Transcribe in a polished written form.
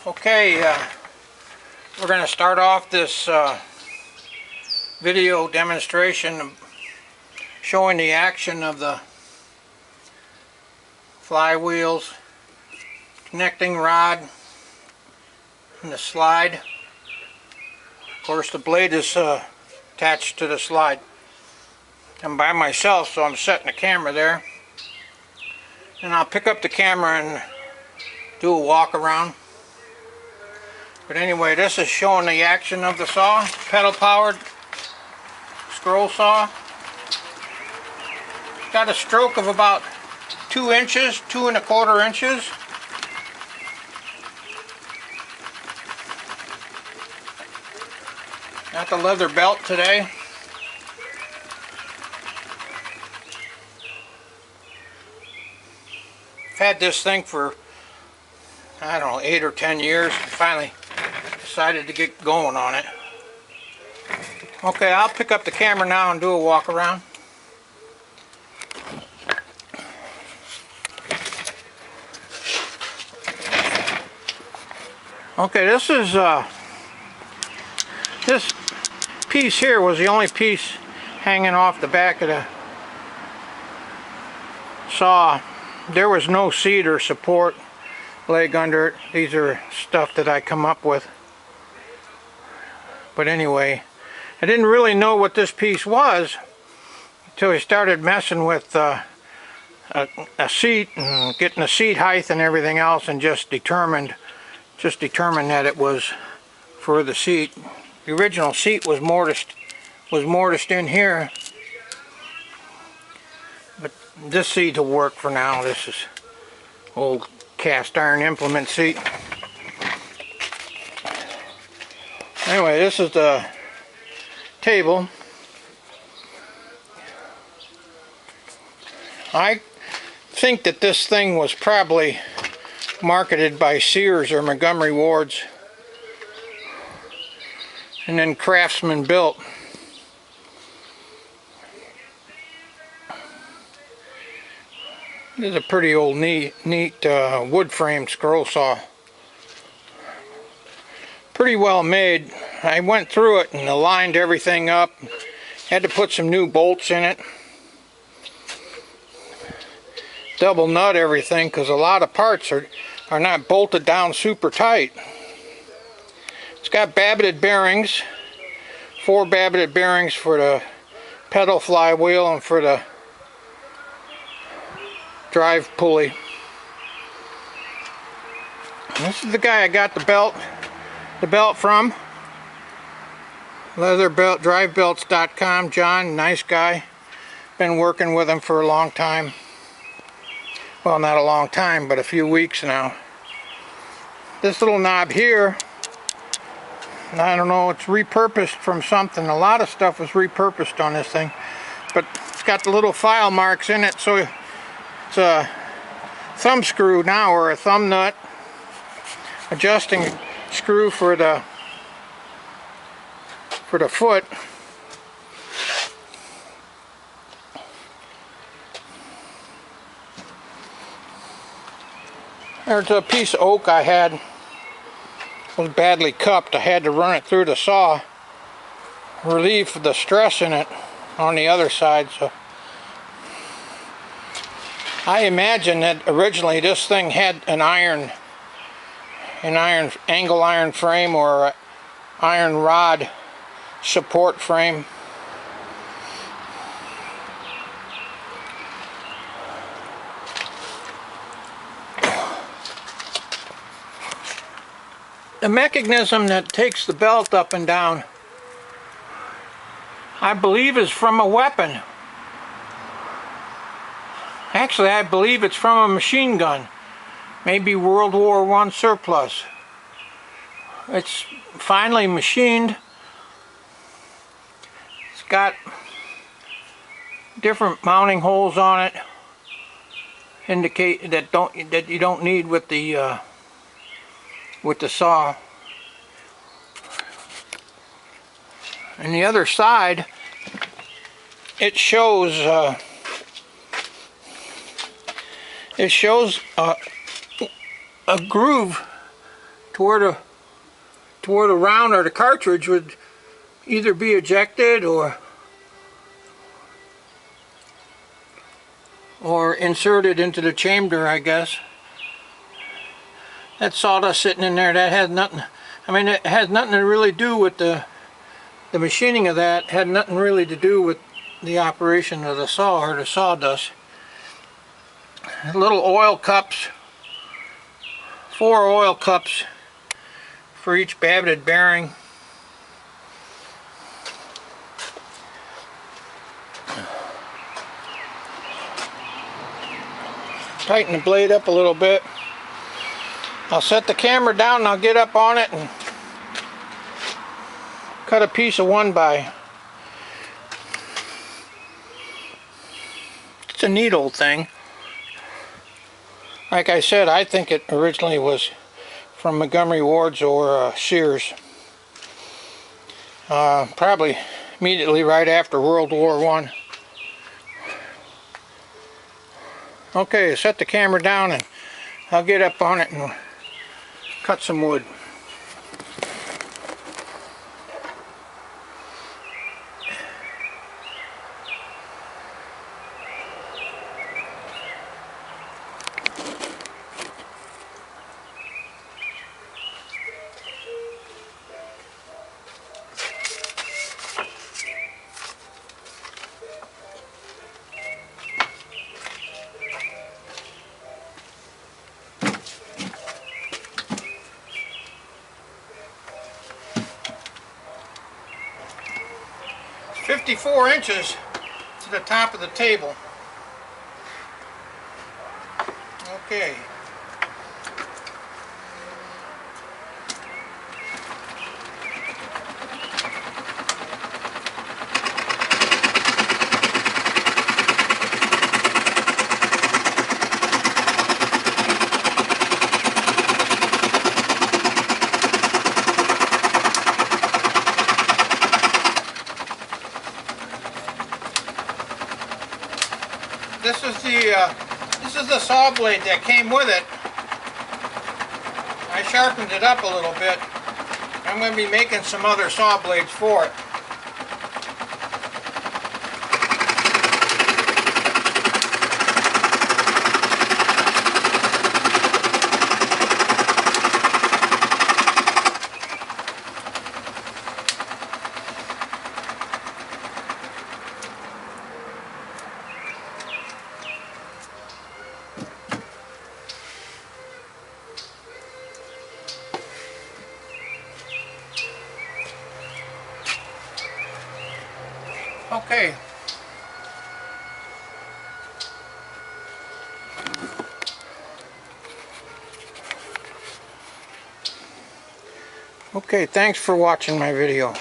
Okay, we're going to start off this video demonstration showing the action of the flywheels, connecting rod, and the slide. Of course, the blade is attached to the slide. I'm by myself, so I'm setting the camera there. And I'll pick up the camera and do a walk around. But anyway, this is showing the action of the saw, pedal powered scroll saw. Got a stroke of about 2 inches, 2¼ inches. Got the leather belt today. I've had this thing for, I don't know, 8 or 10 years. Finally decided to get going on it. Okay, I'll pick up the camera now and do a walk around. Okay, this piece here was the only piece hanging off the back of the saw. There was no seat or support leg under it. These are stuff that I come up with. But anyway, I didn't really know what this piece was until I started messing with a seat and getting the seat height and everything else, and just determined that it was for the seat. The original seat was mortised in here, but this seat will work for now. This is old cast iron implement seat. Anyway, this is the table. I think that this thing was probably marketed by Sears or Montgomery Ward's, and then Craftsman built. This is a pretty old neat wood frame scroll saw. Pretty well made. I went through it and aligned everything up. Had to put some new bolts in it. Double nut everything, because a lot of parts are not bolted down super tight. It's got babbited bearings. 4 babbited bearings for the pedal flywheel and for the drive pulley. This is the guy I got the belt from. Drivebelts.com. John, nice guy. Been working with him for a long time. Well, not a long time, but a few weeks now. This little knob here, I don't know, it's repurposed from something. A lot of stuff was repurposed on this thing, but it's got the little file marks in it, so it's a thumb screw now, or a thumb nut adjusting screw for the foot. There's a piece of oak I had. It was badly cupped. I had to run it through the saw, relieve the stress in it on the other side. So I imagine that originally this thing had an angle iron frame or iron rod support frame. The mechanism that takes the belt up and down, I believe, is from a weapon. Actually, I believe it's from a machine gun. Maybe World War I surplus. It's finely machined. It's got different mounting holes on it. Indicate that you don't need with the saw. And the other side, it shows a groove to where the round or the cartridge would either be ejected or inserted into the chamber, I guess. That sawdust sitting in there, that has nothing, I mean, it has nothing to really do with the machining of that, had nothing really to do with the operation of the saw or the sawdust. Little oil cups, 4 oil cups for each babbited bearing. Tighten the blade up a little bit. I'll set the camera down and I'll get up on it and cut a piece of 1x. It's a neat old thing. Like I said, I think it originally was from Montgomery Ward's or Sears. Probably immediately right after World War I. Okay, set the camera down and I'll get up on it and cut some wood. "54 inches to the top of the table." Okay. This is the saw blade that came with it. I sharpened it up a little bit. I'm going to be making some other saw blades for it. Okay. Okay, thanks for watching my video.